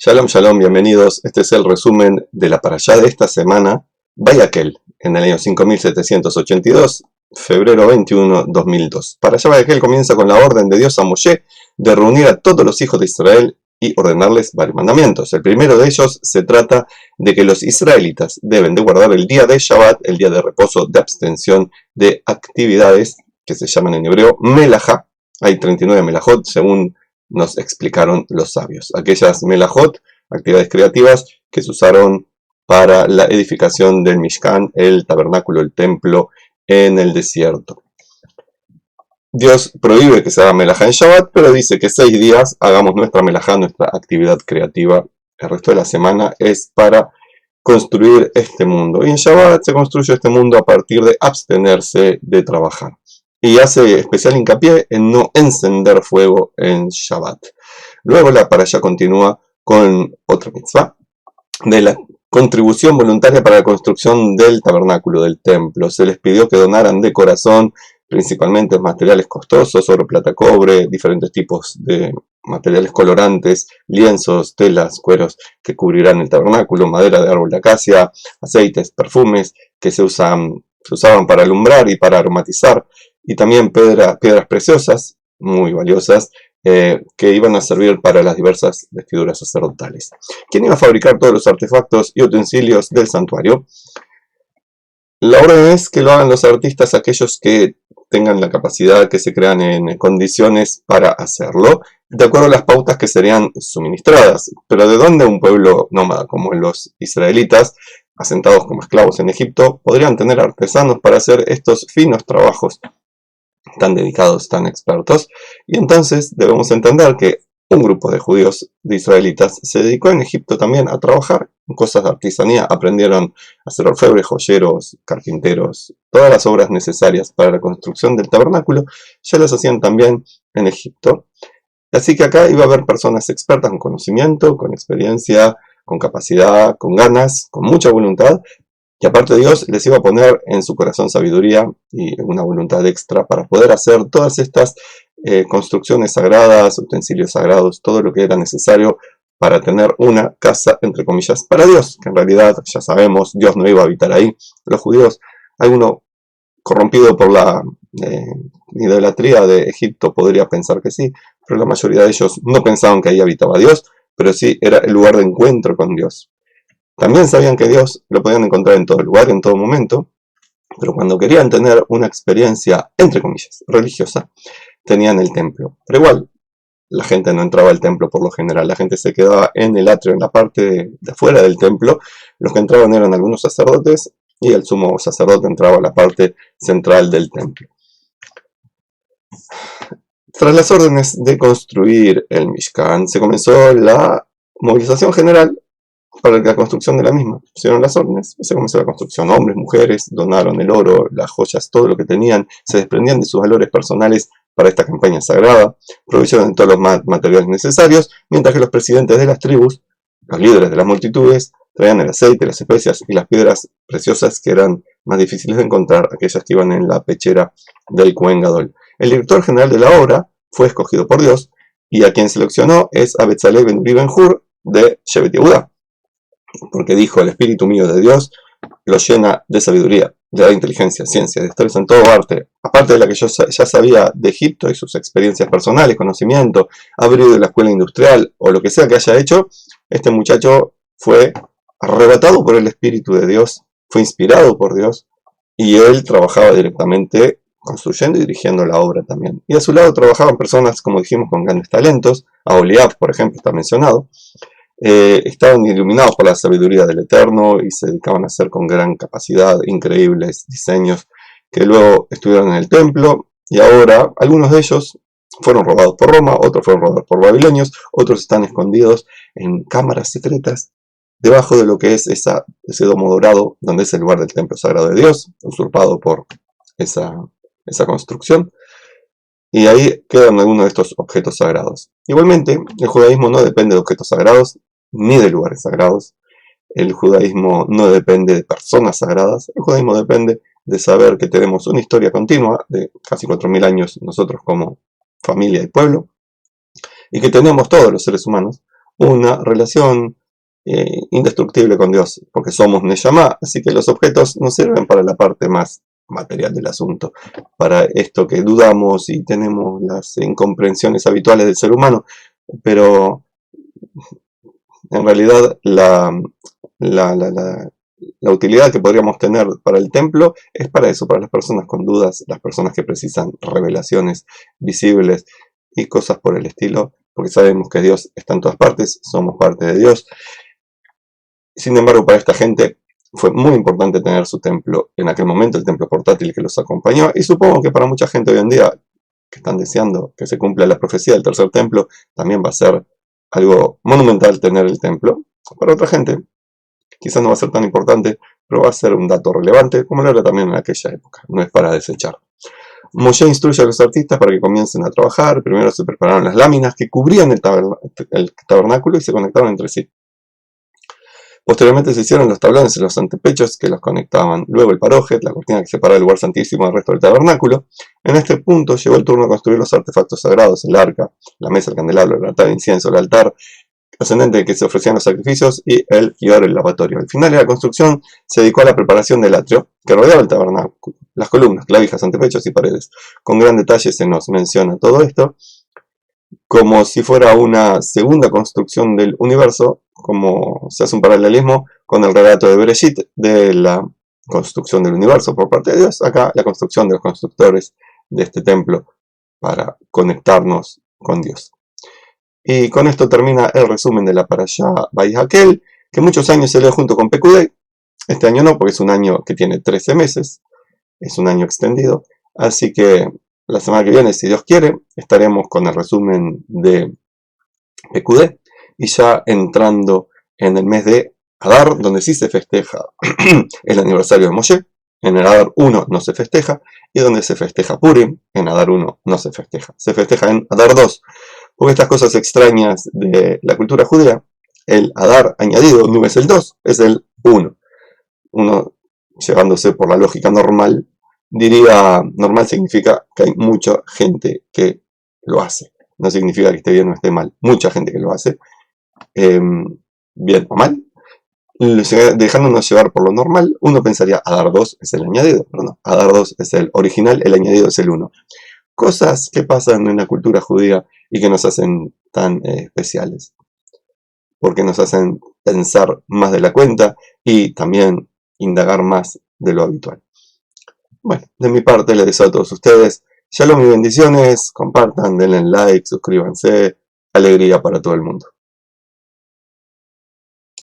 Shalom, shalom, bienvenidos. Este es el resumen de la parashá de esta semana, Vayakhel, en el año 5782, febrero 21, 2002. Parashá Vayakhel comienza con la orden de Dios a Moshe de reunir a todos los hijos de Israel y ordenarles varios mandamientos. El primero de ellos se trata de que los israelitas deben de guardar el día de Shabbat, el día de reposo, de abstención de actividades que se llaman en hebreo melajá. Hay 39 melajot según nos explicaron los sabios. Aquellas melajot, actividades creativas que se usaron para la edificación del Mishkan, el tabernáculo, el templo en el desierto. Dios prohíbe que se haga melajá en Shabbat, pero dice que 6 días hagamos nuestra melajá, nuestra actividad creativa. El resto de la semana es para construir este mundo. Y en Shabbat se construye este mundo a partir de abstenerse de trabajar. Y hace especial hincapié en no encender fuego en Shabbat. Luego la parashá continúa con otra mitzvah de la contribución voluntaria para la construcción del tabernáculo, del templo. Se les pidió que donaran de corazón principalmente materiales costosos, oro, plata, cobre, diferentes tipos de materiales colorantes, lienzos, telas, cueros que cubrirán el tabernáculo, madera de árbol de acacia, aceites, perfumes que se usaban para alumbrar y para aromatizar, y también piedras preciosas, muy valiosas, que iban a servir para las diversas vestiduras sacerdotales. ¿Quién iba a fabricar todos los artefactos y utensilios del santuario? La orden es que lo hagan los artistas, aquellos que tengan la capacidad, que se crean en condiciones para hacerlo, de acuerdo a las pautas que serían suministradas. Pero ¿de dónde un pueblo nómada como los israelitas, asentados como esclavos en Egipto, podrían tener artesanos para hacer estos finos trabajos tan dedicados, tan expertos? Y entonces debemos entender que un grupo de judíos, de israelitas, se dedicó en Egipto también a trabajar en cosas de artesanía. Aprendieron a ser orfebres, joyeros, carpinteros, todas las obras necesarias para la construcción del tabernáculo, ya las hacían también en Egipto. Así que acá iba a haber personas expertas con conocimiento, con experiencia, con capacidad, con ganas, con mucha voluntad. Y aparte Dios les iba a poner en su corazón sabiduría y una voluntad extra para poder hacer todas estas construcciones sagradas, utensilios sagrados, todo lo que era necesario para tener una casa, entre comillas, para Dios, que en realidad, ya sabemos, Dios no iba a habitar ahí. Los judíos, alguno corrompido por la idolatría de Egipto podría pensar que sí, pero la mayoría de ellos no pensaban que ahí habitaba Dios, pero sí era el lugar de encuentro con Dios. También sabían que Dios lo podían encontrar en todo lugar, en todo momento, pero cuando querían tener una experiencia, entre comillas, religiosa, tenían el templo. Pero igual, la gente no entraba al templo por lo general, la gente se quedaba en el atrio, en la parte de afuera del templo. Los que entraban eran algunos sacerdotes y el sumo sacerdote entraba a la parte central del templo. Tras las órdenes de construir el Mishkan, se comenzó la movilización general para la construcción de la misma. Pusieron las órdenes y se comenzó la construcción. Hombres, mujeres, donaron el oro, las joyas, todo lo que tenían, se desprendían de sus valores personales para esta campaña sagrada, proveyeron de todos los materiales necesarios, mientras que los presidentes de las tribus, los líderes de las multitudes, traían el aceite, las especias y las piedras preciosas que eran más difíciles de encontrar, aquellas que iban en la pechera del Cohen Gadol. El director general de la obra fue escogido por Dios y a quien seleccionó es a Betzalel ben Uri ben Hur de Shevet Yehuda, porque dijo: el espíritu mío de Dios lo llena de sabiduría, le da inteligencia, ciencia, destreza en todo arte. Aparte de la que yo ya sabía de Egipto y sus experiencias personales, conocimiento, haber ido de la escuela industrial o lo que sea que haya hecho, este muchacho fue arrebatado por el espíritu de Dios, fue inspirado por Dios y él trabajaba directamente construyendo y dirigiendo la obra también. Y a su lado trabajaban personas, como dijimos, con grandes talentos. Aholiab, por ejemplo, está mencionado. Estaban iluminados por la sabiduría del Eterno y se dedicaban a hacer con gran capacidad increíbles diseños que luego estuvieron en el templo, y ahora algunos de ellos fueron robados por Roma, otros fueron robados por babilonios, otros están escondidos en cámaras secretas debajo de lo que es ese domo dorado donde es el lugar del templo sagrado de Dios, usurpado por esa construcción. Y ahí quedan algunos de estos objetos sagrados. Igualmente, el judaísmo no depende de objetos sagrados ni de lugares sagrados. El judaísmo no depende de personas sagradas. El judaísmo depende de saber que tenemos una historia continua de casi 4000 años nosotros como familia y pueblo, y que tenemos todos los seres humanos una relación indestructible con Dios, porque somos Neshama, así que los objetos nos sirven para la parte más material del asunto, para esto que dudamos y tenemos las incomprensiones habituales del ser humano, pero en realidad la utilidad que podríamos tener para el templo es para eso, para las personas con dudas, las personas que precisan revelaciones visibles y cosas por el estilo, porque sabemos que Dios está en todas partes, somos parte de Dios. Sin embargo, para esta gente fue muy importante tener su templo en aquel momento, el templo portátil que los acompañó, y supongo que para mucha gente hoy en día que están deseando que se cumpla la profecía del tercer templo, también va a ser algo monumental tener el templo. Para otra gente quizás no va a ser tan importante, pero va a ser un dato relevante, como lo era también en aquella época, no es para desechar. Moshe instruye a los artistas para que comiencen a trabajar. Primero se prepararon las láminas que cubrían el tabernáculo y se conectaron entre sí. Posteriormente se hicieron los tablones en los antepechos que los conectaban. Luego el parojet, la cortina que separaba el lugar santísimo del resto del tabernáculo. En este punto llegó el turno de construir los artefactos sagrados, el arca, la mesa, el candelabro, el altar de incienso, el altar ascendente en que se ofrecían los sacrificios y el kior, el lavatorio. Al final de la construcción se dedicó a la preparación del atrio que rodeaba el tabernáculo, las columnas, clavijas, antepechos y paredes. Con gran detalle se nos menciona todo esto como si fuera una segunda construcción del universo, como se hace un paralelismo con el relato de Bereshit de la construcción del universo por parte de Dios. Acá la construcción de los constructores de este templo para conectarnos con Dios. Y con esto termina el resumen de la Parashá Vayakel, que muchos años se lee junto con Pekudei. Este año no, porque es un año que tiene 13 meses, es un año extendido. Así que la semana que viene, si Dios quiere, estaremos con el resumen de Pekudei y ya entrando en el mes de Adar, donde sí se festeja el aniversario de Moshe. En el Adar 1 no se festeja, y donde se festeja Purim, en Adar 1 no se festeja. Se festeja en Adar 2. Porque estas cosas extrañas de la cultura judía, el Adar añadido no es el 2, es el 1. Uno, llevándose por la lógica normal, diría, normal significa que hay mucha gente que lo hace. No significa que esté bien o esté mal. Mucha gente que lo hace, bien o mal. Dejándonos llevar por lo normal, uno pensaría Adar 2 es el añadido, pero no, Adar 2 es el original, el añadido es el 1. Cosas que pasan en la cultura judía y que nos hacen tan especiales, porque nos hacen pensar más de la cuenta y también indagar más de lo habitual. Bueno, de mi parte les deseo a todos ustedes shalom y bendiciones, compartan, denle like, suscríbanse, alegría para todo el mundo.